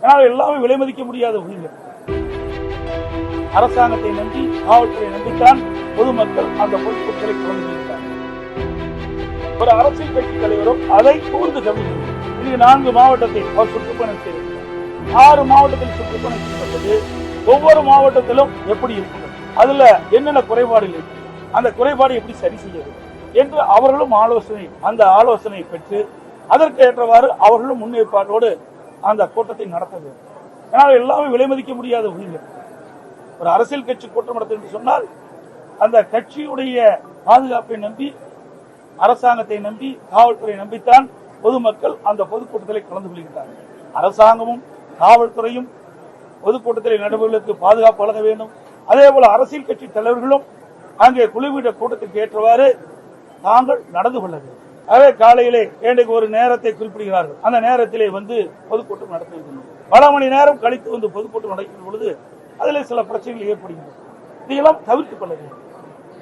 ஆனால் எல்லாமே விலை மதிக்க முடியாத உயிர்கள். அரசாங்கத்தை நம்பி, காவல்துறை நம்பித்தான் பொதுமக்கள் அந்த பொதுக்கூட்டங்களை கலந்துகிறார்கள். ஒரு அரசியல் கட்சி தலைவரும் அதை கூர்ந்து கவனிக்கிறார். இது 4 மாவட்டத்தை அவர் சுற்றுப்பயணம் செய்திருக்கிறார். 6 மாவட்டத்தில் சுற்றுப்பயணம் செய்யப்பட்டது. ஒவ்வொரு மாவட்டத்திலும் எப்படி இருக்கிறது, அதுல என்னென்ன குறைபாடுகள் இருக்கு, அந்த குறைபாடு எப்படி சரி செய்யறது என்று அவர்களும் அந்த ஆலோசனை பெற்று அதற்கு ஏற்றவாறு அவர்களும் முன்னேற்பாட்டோடு அந்த கூட்டத்தை நடத்த வேண்டும். ஏனால் எல்லாமே விலை மதிக்க முடியாத உயிர்கள். ஒரு அரசியல் கட்சி கூட்டம் நடத்த என்று சொன்னால் அந்த கட்சியுடைய பாதுகாப்பை நம்பி, அரசாங்கத்தை நம்பி, காவல்துறை நம்பித்தான் பொதுமக்கள் அந்த பொதுக்கூட்டத்தில் கலந்து கொள்கிறார்கள். அரசாங்கமும் காவல்துறையும் பொதுக்கூட்டத்தில் நடைபெறுவதற்கு பாதுகாப்பு வழங்க வேண்டும். அதே போல அரசியல் கட்சி தலைவர்களும் அங்கே குழுவிட கூட்டத்திற்கு ஏற்றவாறு தாங்கள் நடந்து கொள்ள வேண்டும். அதே காலையிலே இன்றைக்கு ஒரு நேரத்தை குறிப்பிடுகிறார்கள். அந்த நேரத்திலே வந்து பொதுக்கூட்டம் நடத்துகின்றனர். பல மணி நேரம் கழித்து வந்து பொதுக்கூட்டம் நடக்கும் பொழுது அதில் சில பிரச்சனைகள் ஏற்படுகின்றன. இதையெல்லாம் தவிர்த்துக் கொள்ள வேண்டும்.